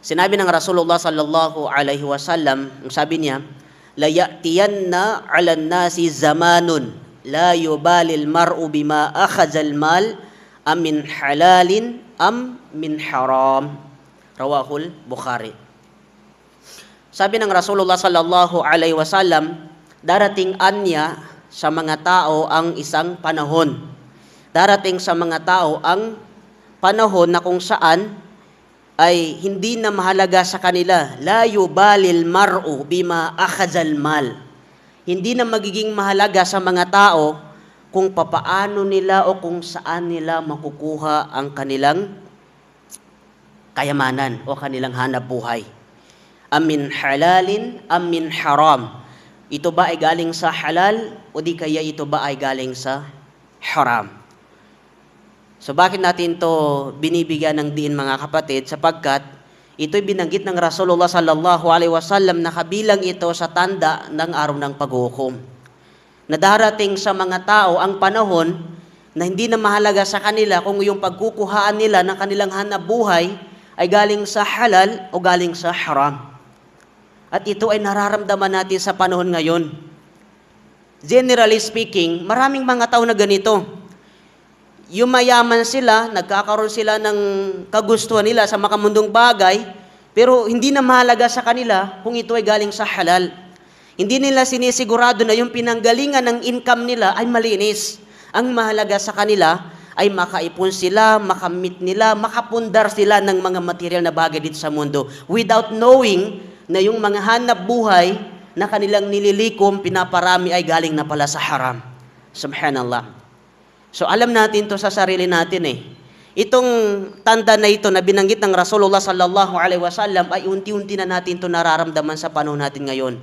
Sinabi ng Rasulullah sallallahu alaihi wasallam, ang sabi niya, la ya'tiyanna 'alan nasi zamanun la yubalil mar'u bima akhadha al-mal am min halalin am min haram. Rawahul Bukhari. Sabi ng Rasulullah sallallahu alaihi wasallam, darating anya sa mga tao ang isang panahon. Darating sa mga tao ang panahon na kung saan ay hindi na mahalaga sa kanila, la yubalil mar'u bima akhadhal mal. Hindi na magiging mahalaga sa mga tao kung papaano nila o kung saan nila makukuha ang kanilang kayamanan o kanilang hanap buhay. Amin halalin, amin haram. Ito ba ay galing sa halal o di kaya ito ba ay galing sa haram? So bakit natin to binibigyan ng diin mga kapatid? Sapagkat ito'y binanggit ng Rasulullah sallallahu alaihi wasallam na kabilang ito sa tanda ng araw ng paghukom. Na darating sa mga tao ang panahon na hindi na mahalaga sa kanila kung yung pagkukuhaan nila ng kanilang hanap buhay ay galing sa halal o galing sa haram. At ito ay nararamdaman natin sa panahon ngayon. Generally speaking, maraming mga tao na ganito. Yung mayaman sila, nagkakaroon sila ng kagustuhan nila sa makamundong bagay, pero hindi na mahalaga sa kanila kung ito ay galing sa halal. Hindi nila sinisigurado na yung pinanggalingan ng income nila ay malinis. Ang mahalaga sa kanila ay makaipon sila, makamit nila, makapundar sila ng mga material na bagay dito sa mundo without knowing na yung mga hanap buhay na kanilang nililikom, pinaparami ay galing na pala sa haram. Subhanallah. So alam natin to sa sarili natin eh. Itong tanda na ito na binanggit ng Rasulullah sallallahu alaihi wasallam ay unti-unti na natin to nararamdaman sa panahon natin ngayon.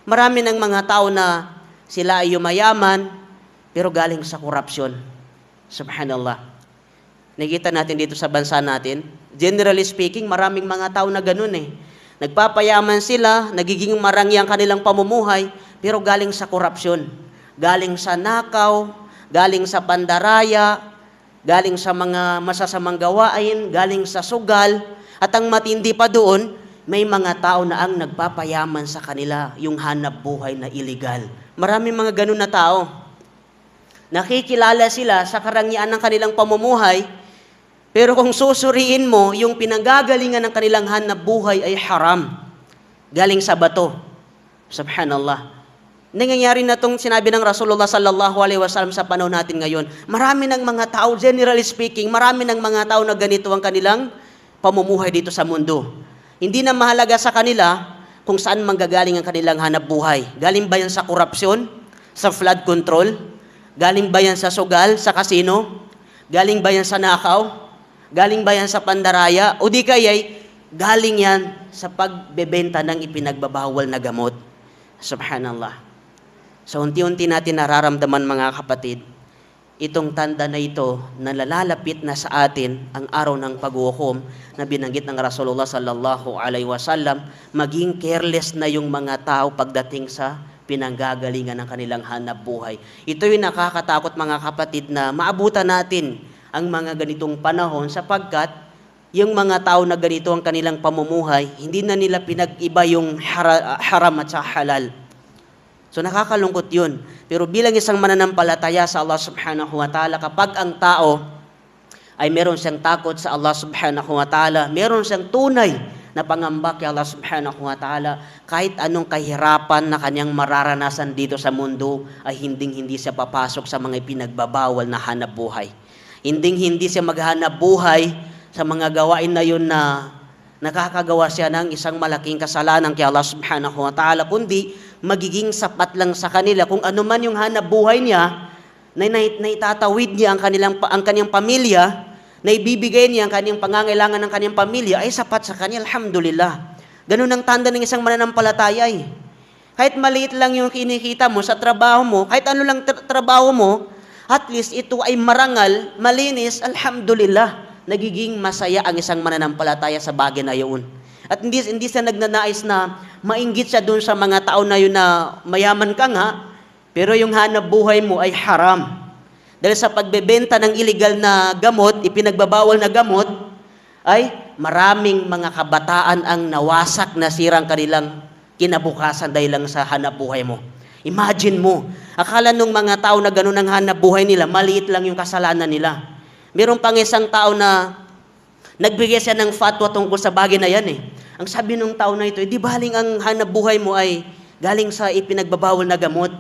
Marami ng mga tao na sila ay yumayaman pero galing sa korupsyon. Subhanallah. Nakita natin dito sa bansa natin. Generally speaking, maraming mga tao na ganun eh. Nagpapayaman sila, nagiging marangya ang kanilang pamumuhay, pero galing sa korupsyon. Galing sa nakaw, galing sa pandaraya, galing sa mga masasamang gawain, galing sa sugal, at ang matindi pa doon, may mga tao na ang nagpapayaman sa kanila, yung hanap buhay na illegal. Maraming mga ganun na tao. Nakikilala sila sa karangyaan ng kanilang pamumuhay, pero kung susuriin mo, yung pinanggagalingan ng kanilang hanap buhay ay haram. Galing sa bato. Subhanallah. Nangyayari na itong sinabi ng Rasulullah sallallahu alaihi wasallam sa panahon natin ngayon. Marami ng mga tao, generally speaking, marami ng mga tao na ganito ang kanilang pamumuhay dito sa mundo. Hindi na mahalaga sa kanila kung saan manggagaling ang kanilang hanap buhay. Galing ba yan sa korupsyon? Sa flood control? Galing ba yan sa sugal? Sa kasino? Galing ba yan sa nakaw? Galing ba yan sa pandaraya? O di kaya'y galing yan sa pagbebenta ng ipinagbabawal na gamot. Subhanallah. So unti-unti natin nararamdaman mga kapatid, itong tanda na ito na nalalapit na sa atin ang araw ng paghukom na binanggit ng Rasulullah sallallahu alaihi wasallam, maging careless na yung mga tao pagdating sa pinanggagalingan ng kanilang hanap buhay. Ito yung nakakatakot mga kapatid na maabutan natin ang mga ganitong panahon sapagkat yung mga tao na ganito ang kanilang pamumuhay, hindi na nila pinag-iba yung haram at sa halal. So nakakalungkot yun. Pero bilang isang mananampalataya sa Allah subhanahu wa ta'ala, kapag ang tao ay meron siyang takot sa Allah subhanahu wa ta'ala, meron siyang tunay na pangamba kay Allah subhanahu wa ta'ala, kahit anong kahirapan na kanyang mararanasan dito sa mundo, ay hindi siya papasok sa mga pinagbabawal na hanap buhay. Hindi siya maghanap buhay sa mga gawain na yun na nakakagawa siya ng isang malaking kasalanan kay Allah subhanahu wa ta'ala, kundi magiging sapat lang sa kanila kung ano man yung hanap buhay niya, na itatawid niya ang kanyang pamilya, na ibibigay niya ang kanyang pangangailangan ng kanyang pamilya, ay sapat sa kanya, alhamdulillah. Ganun ang tanda ng isang mananampalataya eh. Kahit maliit lang yung kinikita mo sa trabaho mo, kahit ano lang trabaho mo, at least ito ay marangal, malinis, alhamdulillah, nagiging masaya ang isang mananampalataya sa bagay na yun. At hindi siya nagnanais na mainggit siya doon sa mga tao na yun na mayaman ka nga, pero yung hanap buhay mo ay haram. Dahil sa pagbebenta ng illegal na gamot, ipinagbabawal na gamot, ay maraming mga kabataan ang nawasak, nasirang kanilang kinabukasan dahil lang sa hanap buhay mo. Imagine mo, akala nung mga tao na ganun ang hanap buhay nila, maliit lang yung kasalanan nila. Meron pang isang tao na nagbigay siya ng fatwa tungkol sa bagay na yan eh. Ang sabi nung tao na ito, di baling ang hanap buhay mo ay galing sa ipinagbabawal na gamot.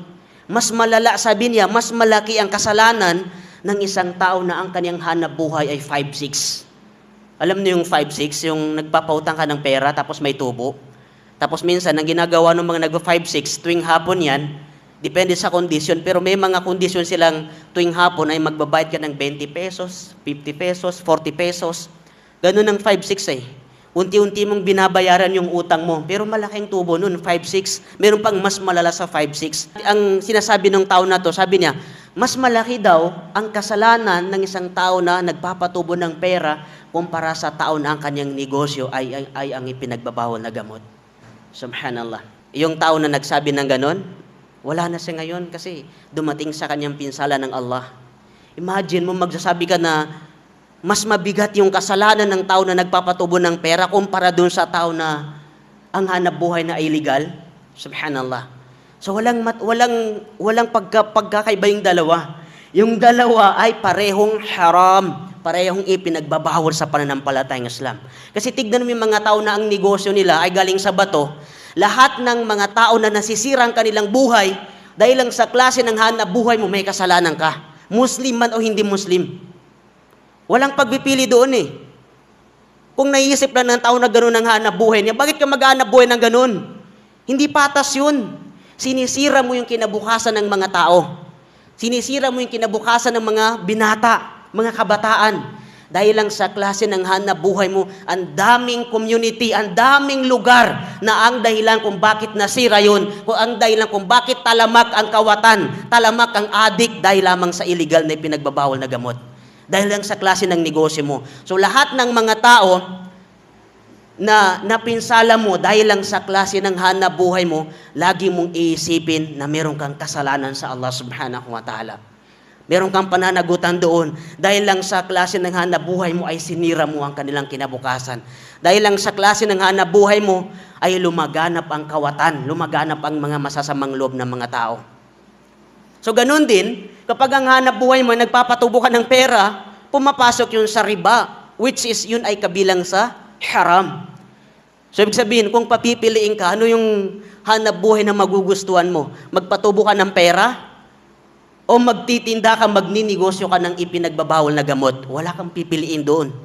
Mas malala, sabi niya, mas malaki ang kasalanan ng isang tao na ang kanyang hanap buhay ay 5'6". Alam niyo yung 5'6", yung nagpapautang ka ng pera tapos may tubo. Tapos minsan, ang ginagawa ng mga nag-5'6", tuwing hapon yan, depende sa kondisyon, pero may mga kondisyon silang tuwing hapon ay magbabayad ka ng 20 pesos, 50 pesos, 40 pesos. Ganun ang 5'6" eh. Unti-unti mong binabayaran yung utang mo. Pero malaking tubo nun, 5'6". Meron pang mas malala sa 5'6". Ang sinasabi ng tao na to, sabi niya, mas malaki daw ang kasalanan ng isang tao na nagpapatubo ng pera kumpara sa tao na ang kanyang negosyo ay ang ipinagbabawal na gamot. Subhanallah. Yung tao na nagsabi ng ganon, wala na siya ngayon kasi dumating sa kanyang pinsala ng Allah. Imagine mo, magsasabi ka na mas mabigat yung kasalanan ng tao na nagpapatubo ng pera kumpara dun sa tao na ang hanap buhay na illegal. Subhanallah. So walang pagkakaiba yung dalawa. Yung dalawa ay parehong haram, parehong ipinagbabawal sa pananampalatayang Islam. Kasi tignan mo yung mga tao na ang negosyo nila ay galing sa bato. Lahat ng mga tao na nasisirang kanilang buhay dahil lang sa klase ng hanap buhay mo, may kasalanan ka. Muslim man o hindi Muslim. Walang pagpipili doon eh. Kung naiisip lang ng tao na gano'n ang hanap buhay niya, bakit ka mag-hanap buhay ng gano'n? Hindi patas yun. Sinisira mo yung kinabukasan ng mga tao. Sinisira mo yung kinabukasan ng mga binata, mga kabataan. Dahil lang sa klase ng hanap buhay mo, ang daming community, ang daming lugar na ang dahilan kung bakit nasira yun, kung ang dahilan kung bakit talamak ang kawatan, talamak ang adik dahil lamang sa illegal na ipinagbabawal na gamot. Dahil lang sa klase ng negosyo mo. So lahat ng mga tao na napinsala mo dahil lang sa klase ng hanap buhay mo, lagi mong iisipin na meron kang kasalanan sa Allah subhanahu wa ta'ala. Meron kang pananagutan doon. Dahil lang sa klase ng hanap buhay mo ay sinira mo ang kanilang kinabukasan. Dahil lang sa klase ng hanap buhay mo ay lumaganap ang kawatan, lumaganap ang mga masasamang loob ng mga tao. So ganun din, kapag ang hanap buhay mo ay nagpapatubo ka ng pera, pumapasok yun sa riba, which is yun ay kabilang sa haram. So, ibig sabihin, kung papipiliin ka, ano yung hanap buhay na magugustuhan mo? Magpatubo ka ng pera? O magtitinda ka, magninegosyo ka ng ipinagbabawal na gamot? Wala kang pipiliin doon.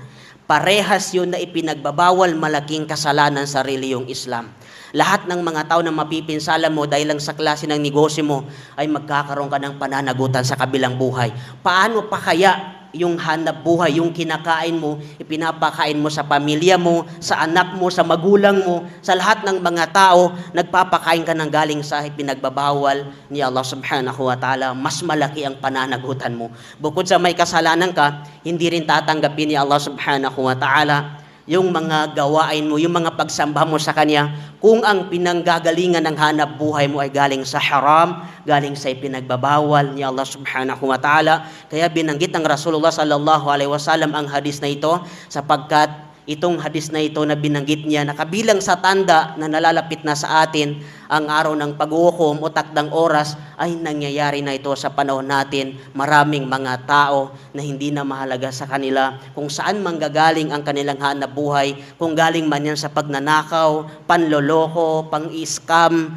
Parehas yun na ipinagbabawal, malaking kasalanan sa reliyong Islam. Lahat ng mga tao na mapipinsala mo dahil lang sa klase ng negosyo mo ay magkakaroon ka ng pananagutan sa kabilang buhay. Paano pa kaya yung hanap buhay, yung kinakain mo, ipinapakain mo sa pamilya mo, sa anak mo, sa magulang mo, sa lahat ng mga tao, nagpapakain ka ng galing sa pinagbabawal ni Allah subhanahu wa ta'ala, mas malaki ang pananagutan mo. Bukod sa may kasalanan ka, hindi rin tatanggapin ni Allah subhanahu wa ta'ala yung mga gawain mo, yung mga pagsamba mo sa Kanya, kung ang pinanggagalingan ng hanap buhay mo ay galing sa haram, galing sa ipinagbabawal ni Allah subhanahu wa ta'ala. Kaya binanggit ng Rasulullah sallallahu alaihi wasallam ang hadis na ito, sapagkat itong hadis na ito na binanggit niya, nakabilang sa tanda na nalalapit na sa atin ang araw ng pag-uukom o takdang oras, ay nangyayari na ito sa panahon natin. Maraming mga tao na hindi na mahalaga sa kanila kung saan manggagaling ang kanilang hanap buhay, kung galing man yan sa pagnanakaw, panloloko, pang-scam,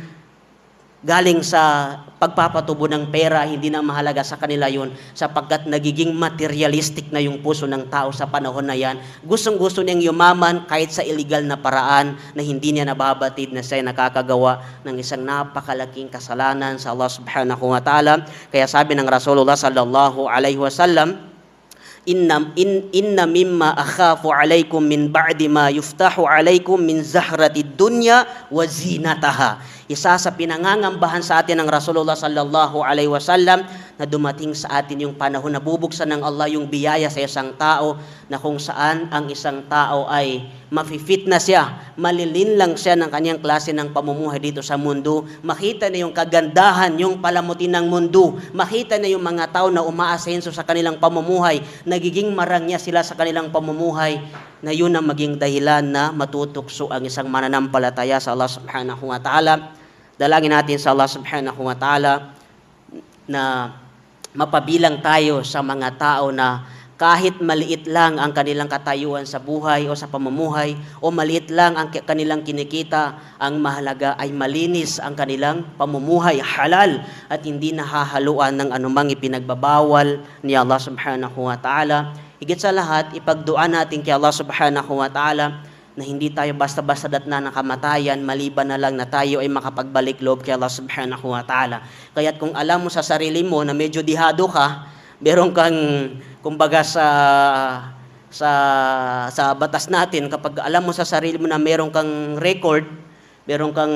galing sa pagpapatubo ng pera, hindi na mahalaga sa kanila yun, sapagkat nagiging materialistic na yung puso ng tao sa panahon na yan. Gustong-gusto niyang yumaman kahit sa illegal na paraan na hindi niya nababatid na siya nakakagawa ng isang napakalaking kasalanan sa Allah subhanahu wa ta'ala. Kaya sabi ng Rasulullah sallallahu alaihi wasallam, Inna mimma akhafu alaykum min ba'di ma yuftahu alaykum min zahratid dunya wa zinataha. Isa sa pinangangambahan sa atin ng Rasulullah sallallahu alaihi wasallam na dumating sa atin yung panahon na bubuksan ng Allah yung biyaya sa isang tao, na kung saan ang isang tao ay mafi-fit na siya, malilinlang siya ng kanyang klase ng pamumuhay dito sa mundo, makita na yung kagandahan, yung palamuti ng mundo, makita na yung mga tao na umaasenso sa kanilang pamumuhay, nagiging marangya sila sa kanilang pamumuhay, na yun ang maging dahilan na matutukso ang isang mananampalataya sa Allah subhanahu wa ta'ala. Dalangin natin sa Allah subhanahu wa ta'ala na mapabilang tayo sa mga tao na kahit maliit lang ang kanilang katayuan sa buhay o sa pamumuhay o maliit lang ang kanilang kinikita, ang mahalaga ay malinis ang kanilang pamumuhay, halal at hindi nahahaluan ng anumang ipinagbabawal ni Allah subhanahu wa ta'ala. Higit sa lahat, ipagdua natin kay Allah subhanahu wa ta'ala na hindi tayo basta-basta datna ng kamatayan, maliban na lang na tayo ay makapagbalik loob kay Allah subhanahu wa ta'ala. Kaya't kung alam mo sa sarili mo na medyo dihado ka, meron kang kumbaga sa batas natin, kapag alam mo sa sarili mo na meron kang record, meron kang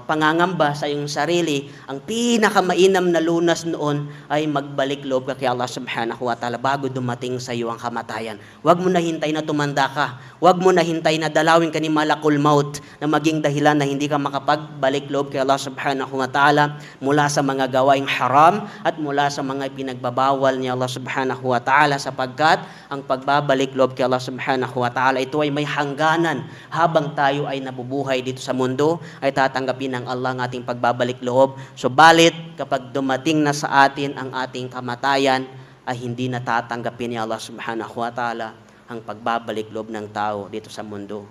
pangangamba sa iyong sarili, ang pinakamainam na lunas noon ay magbalik loob ka kay Allah subhanahu wa ta'ala bago dumating sa iyo ang kamatayan. Huwag mo na hintay na tumanda ka. Huwag mo na hintay na dalawin ka ni malakul maut na maging dahilan na hindi ka makapagbalik loob kay Allah subhanahu wa ta'ala mula sa mga gawaing haram at mula sa mga pinagbabawal ni Allah subhanahu wa ta'ala, sapagkat ang pagbabalik loob kay Allah subhanahu wa ta'ala, ito ay may hangganan. Habang tayo ay nabubuhay dito sa mundo, ay tatanggapin ng Allah ang ating pagbabalik loob. Subalit, kapag dumating na sa atin ang ating kamatayan, ay hindi na tatanggapin ni Allah subhanahu wa ta'ala ang pagbabalik loob ng tao dito sa mundo.